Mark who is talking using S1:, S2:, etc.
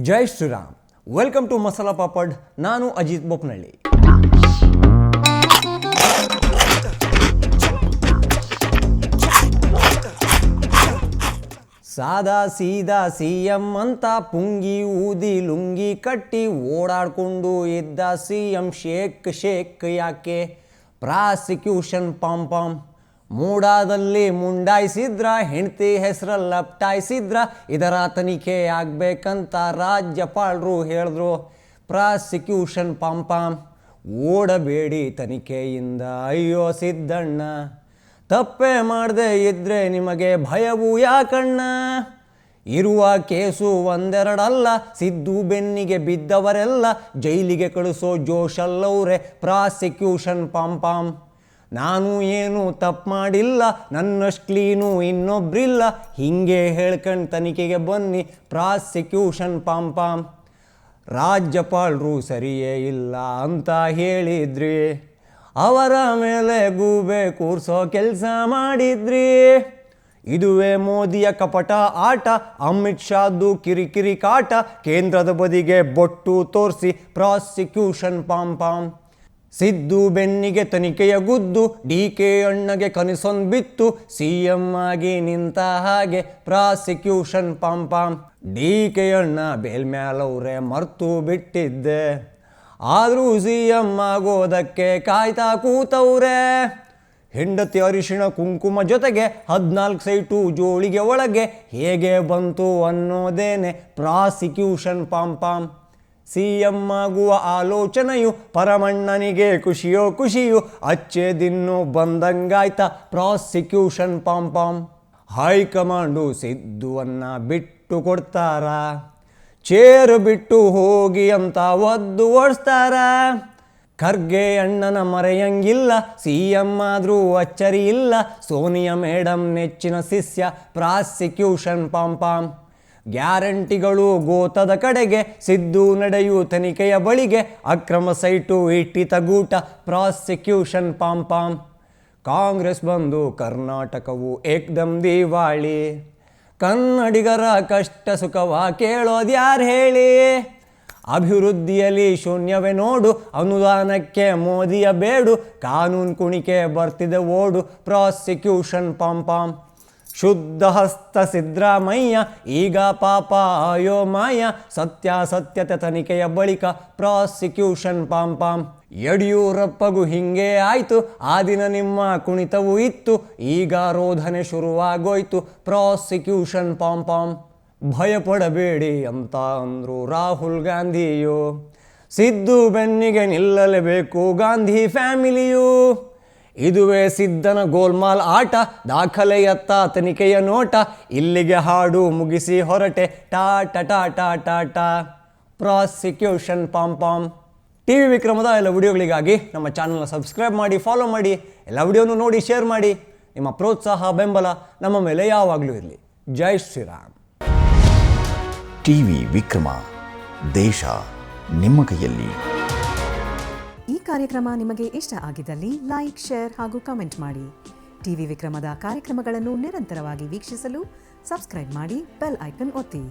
S1: Jai Shriram. Welcome to masala papad. ನಾನು ಅಜಿತ್ ಬೋಪನಹಳ್ಳಿ. ಸಾದಾ ಸೀದಾ CM ಅಂತ ಪುಂಗಿ ಊದಿ ಲುಂಗಿ ಕಟ್ಟಿ ಓಡಾಡ್ಕೊಂಡು ಇದ್ದ CM ಶೇಕ್ ಯಾಕೆ? ಪ್ರಾಸಿಕ್ಯೂಷನ್ ಪಾಂಪಾಮ್. ಮೂಡಾದಲ್ಲಿ ಮುಂಡಾಯಿಸಿದ್ರ, ಹೆಂಡತಿ ಹೆಸರಲ್ಲಿ ಲಪ್ಟಾಯಿಸಿದ್ರ, ಇದರ ತನಿಖೆ ಆಗ್ಬೇಕಂತ ರಾಜ್ಯಪಾಲರು ಹೇಳಿದ್ರು. Prosecution pompom. ಓಡಬೇಡಿ ತನಿಖೆಯಿಂದ, ಅಯ್ಯೋ ಸಿದ್ದಣ್ಣ. ತಪ್ಪೇ ಮಾಡದೆ ಇದ್ರೆ ನಿಮಗೆ ಭಯವು ಯಾಕಣ್ಣ? ಇರುವ ಕೇಸು ಒಂದೆರಡಲ್ಲ, ಸಿದ್ದು ಬೆನ್ನಿಗೆ ಬಿದ್ದವರೆಲ್ಲ ಜೈಲಿಗೆ ಕಳಿಸೋ ಜೋಶಲ್ಲವ್ರೆ ಪ್ರಾಸಿಕ್ಯೂಷನ್ ಪಾಂಪಾಮ್. ನಾನು ಏನು ತಪ್ಪು ಮಾಡಿಲ್ಲ, ನನ್ನಷ್ಟು ಕ್ಲೀನು ಇನ್ನೊಬ್ರಿಲ್ಲ, ಹೀಗೆ ಹೇಳ್ಕೊಂಡು ತನಿಖೆಗೆ ಬನ್ನಿ ಪ್ರಾಸಿಕ್ಯೂಷನ್ ಪಾಂಪಾಮ್. ರಾಜ್ಯಪಾಲರು ಸರಿಯೇ ಇಲ್ಲ ಅಂತ ಹೇಳಿದ್ರಿ, ಅವರ ಮೇಲೆ ಗೂಬೆ ಕೂರಿಸೋ ಕೆಲಸ ಮಾಡಿದ್ರಿ. ಇದುವೇ ಮೋದಿಯ ಕಪಟ ಆಟ, ಅಮಿತ್ ಶಾದು ಕಿರಿಕಿರಿ ಕಾಟ, ಕೇಂದ್ರದ ಬದಿಗೆ ಬೊಟ್ಟು ತೋರಿಸಿ ಪ್ರಾಸಿಕ್ಯೂಷನ್ ಪಾಂಪಾಮ್. ಸಿದ್ದು ಬೆನ್ನಿಗೆ ತನಿಖೆಯ ಗುದ್ದು, DK ಅಣ್ಣಗೆ ಕನಸೊಂದು ಬಿತ್ತು, CM ಆಗಿ ನಿಂತ ಹಾಗೆ ಪ್ರಾಸಿಕ್ಯೂಷನ್ ಪಾಂಪಾಮ್. DK ಅಣ್ಣ ಬೇಲ್ ಮ್ಯಾಲವ್ರೆ ಮರ್ತು ಬಿಟ್ಟಿದ್ದೆ, ಆದರೂ CM ಆಗೋದಕ್ಕೆ ಕಾಯ್ತಾ ಕೂತವ್ರೆ. ಹೆಂಡತಿ ಅರಿಶಿಣ ಕುಂಕುಮ ಜೊತೆಗೆ 14 ಸೈಟು ಜೋಳಿಗೆ ಒಳಗೆ ಹೇಗೆ ಬಂತು ಅನ್ನೋದೇನೆ ಪ್ರಾಸಿಕ್ಯೂಷನ್ ಪಾಂಪಾಮ್. CM ಆಗುವ ಆಲೋಚನೆಯು ಪರಮಣ್ಣನಿಗೆ ಖುಷಿಯೋ ಅಚ್ಚೆ ದಿನ್ನು ಬಂದಂಗಾಯ್ತ ಪ್ರಾಸಿಕ್ಯೂಷನ್ ಪಾಂಪಾಮ್. ಹೈಕಮಾಂಡು ಸಿದ್ದುವನ್ನ ಬಿಟ್ಟು ಕೊಡ್ತಾರ, ಚೇರು ಬಿಟ್ಟು ಹೋಗಿ ಅಂತ ಒದ್ದು ಓಡಿಸ್ತಾರ. ಖರ್ಗೆ ಅಣ್ಣನ ಮರೆಯಂಗಿಲ್ಲ, CM ಆದರೂ ಅಚ್ಚರಿ ಇಲ್ಲ, ಸೋನಿಯಾ ಮೇಡಮ್ ನೆಚ್ಚಿನ ಶಿಷ್ಯ ಪ್ರಾಸಿಕ್ಯೂಷನ್ ಪಾಂಪಾಮ್. ಗ್ಯಾರಂಟಿಗಳು ಗೋತದ ಕಡೆಗೆ, ಸಿದ್ದು ನಡೆಯು ತನಿಖೆಯ ಬಳಿಗೆ, ಅಕ್ರಮ ಸೈಟು ಇಟ್ಟಿತ ಗೂಟ ಪ್ರಾಸಿಕ್ಯೂಷನ್ ಪಾಂಪಾಮ್. ಕಾಂಗ್ರೆಸ್ ಬಂದು ಕರ್ನಾಟಕವು ಏಕ್ದಮ್ ದಿವಾಳಿ, ಕನ್ನಡಿಗರ ಕಷ್ಟ ಸುಖವ ಕೇಳೋದ್ಯಾರು ಹೇಳಿ? ಅಭಿವೃದ್ಧಿಯಲ್ಲಿ ಶೂನ್ಯವೇ ನೋಡು, ಅನುದಾನಕ್ಕೆ ಮೋದಿಯ ಬೇಡು, ಕಾನೂನು ಕುಣಿಕೆ ಬರ್ತಿದೆ ಓಡು ಪ್ರಾಸಿಕ್ಯೂಷನ್ ಪಾಂಪಾಮ್. ಶುದ್ಧ ಹಸ್ತ ಸಿದ್ದರಾಮಯ್ಯ, ಈಗ ಪಾಪ ಅಯೋಮಯ, ಸತ್ಯಾಸತ್ಯತೆ ತನಿಖೆಯ ಬಳಿಕ ಪ್ರಾಸಿಕ್ಯೂಷನ್ ಪಾಂಪಾಮ್. ಯಡಿಯೂರಪ್ಪಗೂ ಹಿಂಗೆ ಆಯಿತು, ಆ ದಿನ ನಿಮ್ಮ ಕುಣಿತವೂ ಇತ್ತು, ಈಗ ರೋಧನೆ ಶುರುವಾಗೋಯ್ತು ಪ್ರಾಸಿಕ್ಯೂಷನ್ ಪಾಂಪಾಮ್. ಭಯಪಡಬೇಡಿ ಅಂತ ಅಂದರು ರಾಹುಲ್ ಗಾಂಧಿಯು, ಸಿದ್ದು ಬೆನ್ನಿಗೆ ನಿಲ್ಲಲೇಬೇಕು ಗಾಂಧಿ ಫ್ಯಾಮಿಲಿಯು. ಇದುವೇ ಸಿದ್ದನ ಗೋಲ್ಮಾಲ್ ಆಟ, ದಾಖಲೆಯತ್ತ ತನಿಖೆಯ ನೋಟ, ಇಲ್ಲಿಗೆ ಹಾಡು ಮುಗಿಸಿ ಹೊರಟೆ Tata Tata Tata prosecution pompom. TV ವಿಕ್ರಮದ ಎಲ್ಲ ವಿಡಿಯೋಗಳಿಗಾಗಿ ನಮ್ಮ ಚಾನಲ್ನ ಸಬ್ಸ್ಕ್ರೈಬ್ ಮಾಡಿ, ಫಾಲೋ ಮಾಡಿ, ಎಲ್ಲ ವಿಡಿಯೋನು ನೋಡಿ ಶೇರ್ ಮಾಡಿ. ನಿಮ್ಮ ಪ್ರೋತ್ಸಾಹ ಬೆಂಬಲ ನಮ್ಮ ಮೇಲೆ ಯಾವಾಗಲೂ ಇರಲಿ. ಜೈ ಶ್ರೀರಾಮ್.
S2: TV ವಿಕ್ರಮ, ದೇಶ ನಿಮ್ಮ ಕೈಯಲ್ಲಿ.
S3: ಈ ಕಾರ್ಯಕ್ರಮ ನಿಮಗೆ ಇಷ್ಟ ಆಗಿದ್ದಲ್ಲಿ ಲೈಕ್, ಶೇರ್ ಹಾಗೂ ಕಮೆಂಟ್ ಮಾಡಿ. TV ವಿಕ್ರಮದ ಕಾರ್ಯಕ್ರಮಗಳನ್ನು ನಿರಂತರವಾಗಿ ವೀಕ್ಷಿಸಲು ಸಬ್ಸ್ಕ್ರೈಬ್ ಮಾಡಿ, ಬೆಲ್ ಐಕನ್ ಒತ್ತಿ.